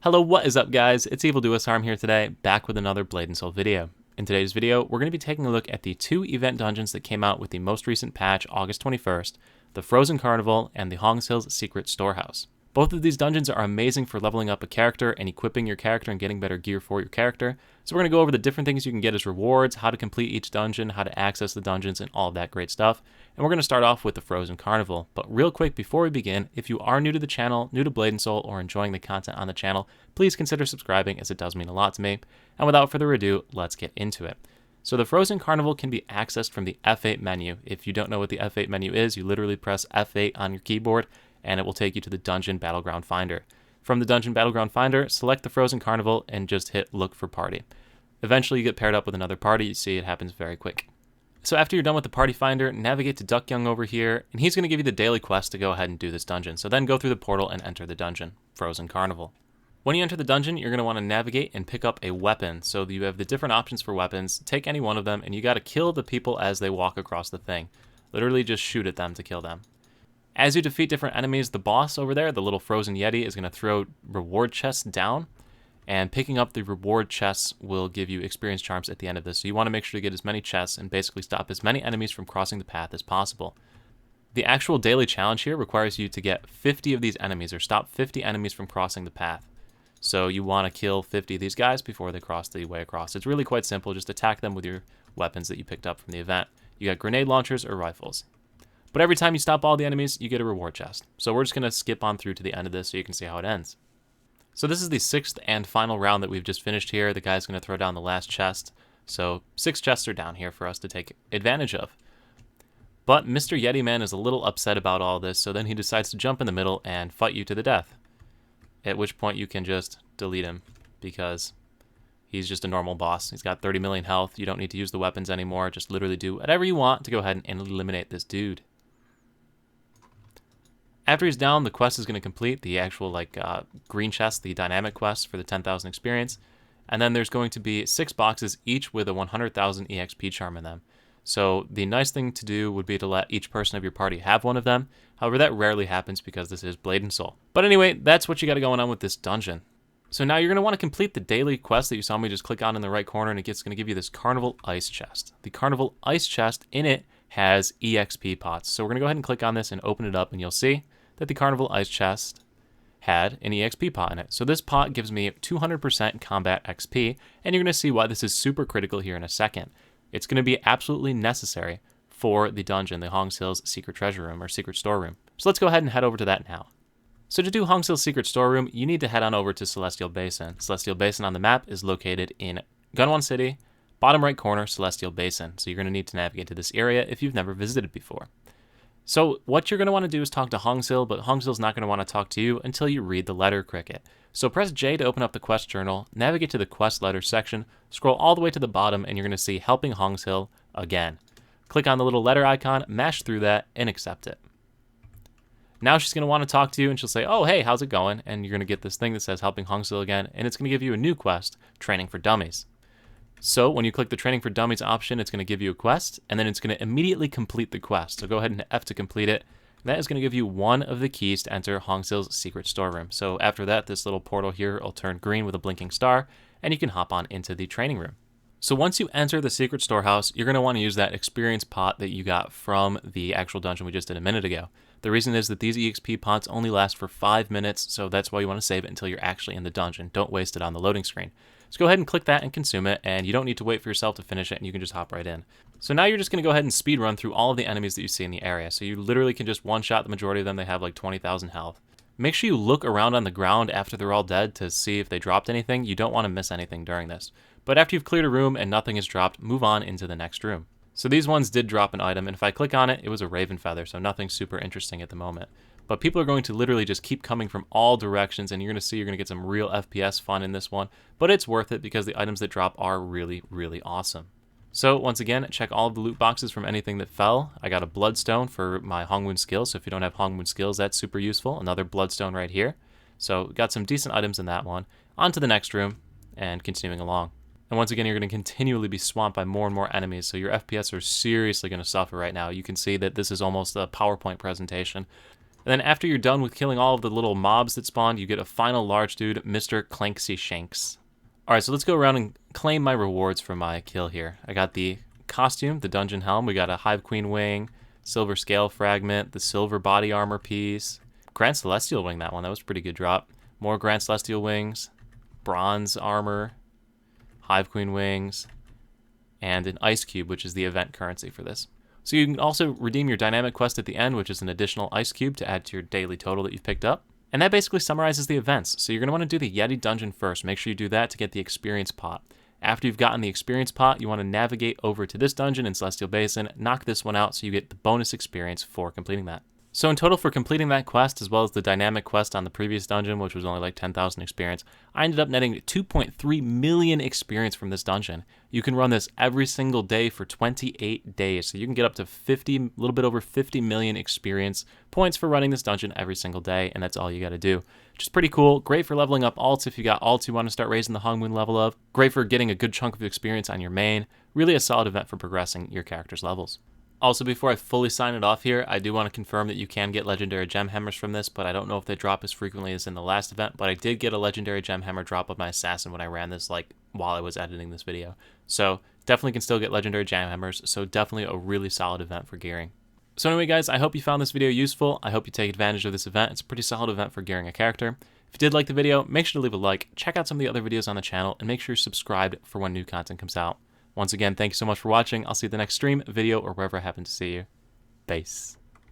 Hello, what is up guys? It's Evil Duos Harm here today, back with another Blade and Soul video. In today's video, we're going to be taking a look at the two event dungeons that came out with the most recent patch, August 21st, the Frozen Carnival and the Hongshil's Secret Storehouse. Both of these dungeons are amazing for leveling up a character and equipping your character and getting better gear for your character. So we're going to go over the different things you can get as rewards, how to complete each dungeon, how to access the dungeons, and all of that great stuff. And we're going to start off with the Frozen Carnival. But real quick, before we begin, if you are new to the channel, new to Blade and Soul, or enjoying the content on the channel, please consider subscribing as it does mean a lot to me. And without further ado, let's get into it. So the Frozen Carnival can be accessed from the F8 menu. If you don't know what the F8 menu is, you literally press F8 on your keyboard, and it will take you to the Dungeon Battleground Finder. From the Dungeon Battleground Finder, select the Frozen Carnival and just hit Look for Party. Eventually you get paired up with another party. You see it happens very quick. So after you're done with the Party Finder, navigate to Duck Young over here, and he's going to give you the daily quest to go ahead and do this dungeon. So then go through the portal and enter the dungeon, Frozen Carnival. When you enter the dungeon, you're going to want to navigate and pick up a weapon. So you have the different options for weapons. Take any one of them, and you got to kill the people as they walk across the thing. Literally just shoot at them to kill them. As you defeat different enemies, the boss over there, the little frozen yeti, is going to throw reward chests down, and picking up the reward chests will give you experience charms at the end of this. So you want to make sure to get as many chests and basically stop as many enemies from crossing the path as possible. The actual daily challenge here requires you to get 50 of these enemies, or stop 50 enemies from crossing the path. So you want to kill 50 of these guys before they cross the way across. It's really quite simple. Just attack them with your weapons that you picked up from the event. You got grenade launchers or rifles. But every time you stop all the enemies, you get a reward chest. So we're just going to skip on through to the end of this so you can see how it ends. So this is the sixth and final round that we've just finished here. The guy's going to throw down the last chest. So 6 chests are down here for us to take advantage of. But Mr. Yeti Man is a little upset about all this, so then he decides to jump in the middle and fight you to the death. At which point you can just delete him, because he's just a normal boss. He's got 30 million health. You don't need to use the weapons anymore. Just literally do whatever you want to go ahead and eliminate this dude. After he's down, the quest is going to complete, the actual green chest, the dynamic quest for the 10,000 experience. And then there's going to be 6 boxes, each with a 100,000 EXP charm in them. So the nice thing to do would be to let each person of your party have one of them. However, that rarely happens because this is Blade and Soul. But anyway, that's what you got going on with this dungeon. So now you're going to want to complete the daily quest that you saw me just click on in the right corner, and it's going to give you this Carnival Ice Chest. The Carnival Ice Chest, in it, has EXP pots. So we're going to go ahead and click on this and open it up, and you'll see that the Carnival Ice Chest had an EXP pot in it. So this pot gives me 200% combat XP, and you're going to see why this is super critical here in a second. It's going to be absolutely necessary for the dungeon, the Hongshil's Secret Treasure Room, or Secret Storeroom. So let's go ahead and head over to that now. So to do Hongshil's Secret Storeroom, you need to head on over to Celestial Basin. Celestial Basin on the map is located in Gunwon City, bottom right corner, Celestial Basin. So you're going to need to navigate to this area if you've never visited before. So what you're going to want to do is talk to Hongshil, but Hongshil's not going to want to talk to you until you read the letter cricket. So press J to open up the quest journal, navigate to the quest letters section, scroll all the way to the bottom, and you're going to see Helping Hongshil again. Click on the little letter icon, mash through that, and accept it. Now she's going to want to talk to you, and she'll say, oh, hey, how's it going? And you're going to get this thing that says Helping Hongshil again, and it's going to give you a new quest, Training for Dummies. So when you click the Training for Dummies option, it's going to give you a quest, and then it's going to immediately complete the quest. So go ahead and hit F to complete it. That is going to give you one of the keys to enter Hongshil's Secret Storeroom. So after that, this little portal here will turn green with a blinking star, and you can hop on into the training room. So once you enter the Secret Storehouse, you're going to want to use that experience pot that you got from the actual dungeon we just did a minute ago. The reason is that these EXP pots only last for 5 minutes, so that's why you want to save it until you're actually in the dungeon. Don't waste it on the loading screen. So go ahead and click that and consume it, and you don't need to wait for yourself to finish it, and you can just hop right in. So now you're just going to go ahead and speed run through all of the enemies that you see in the area. So you literally can just one-shot the majority of them. They have like 20,000 health. Make sure you look around on the ground after they're all dead to see if they dropped anything. You don't want to miss anything during this. But after you've cleared a room and nothing is dropped, move on into the next room. So these ones did drop an item, and if I click on it, it was a raven feather, so nothing super interesting at the moment. But people are going to literally just keep coming from all directions, and you're going to see you're going to get some real FPS fun in this one. But it's worth it because the items that drop are really, really awesome. So once again, check all of the loot boxes from anything that fell. I got a bloodstone for my Hongwoon skills, so if you don't have Hongwoon skills, that's super useful. Another bloodstone right here. So got some decent items in that one. On to the next room, and continuing along. And once again, you're going to continually be swamped by more and more enemies, so your FPS are seriously going to suffer right now. You can see that this is almost a PowerPoint presentation. And then after you're done with killing all of the little mobs that spawned, you get a final large dude, Mr. Clanksy Shanks. Alright, so let's go around and claim my rewards for my kill here. I got the costume, the dungeon helm, we got a Hive Queen wing, silver scale fragment, the silver body armor piece, Grand Celestial wing, that was a pretty good drop. More Grand Celestial wings, bronze armor, Hive Queen wings, and an ice cube, which is the event currency for this. So you can also redeem your dynamic quest at the end, which is an additional ice cube to add to your daily total that you've picked up. And that basically summarizes the events. So you're going to want to do the Yeti dungeon first. Make sure you do that to get the experience pot. After you've gotten the experience pot, you want to navigate over to this dungeon in Celestial Basin, knock this one out so you get the bonus experience for completing that. So in total, for completing that quest, as well as the dynamic quest on the previous dungeon, which was only like 10,000 experience, I ended up netting 2.3 million experience from this dungeon. You can run this every single day for 28 days, so you can get up to a little bit over 50 million experience points for running this dungeon every single day, and that's all you got to do. Which is pretty cool. Great for leveling up alts if you got alts you want to start raising the Hongmoon level of. Great for getting a good chunk of experience on your main. Really a solid event for progressing your character's levels. Also, before I fully sign it off here, I do want to confirm that you can get legendary gem hammers from this, but I don't know if they drop as frequently as in the last event, but I did get a legendary gem hammer drop of my assassin when I ran this, like, while I was editing this video. So, definitely can still get legendary gem hammers, so definitely a really solid event for gearing. So anyway, guys, I hope you found this video useful. I hope you take advantage of this event. It's a pretty solid event for gearing a character. If you did like the video, make sure to leave a like, check out some of the other videos on the channel, and make sure you're subscribed for when new content comes out. Once again, thank you so much for watching. I'll see you at the next stream, video, or wherever I happen to see you. Peace.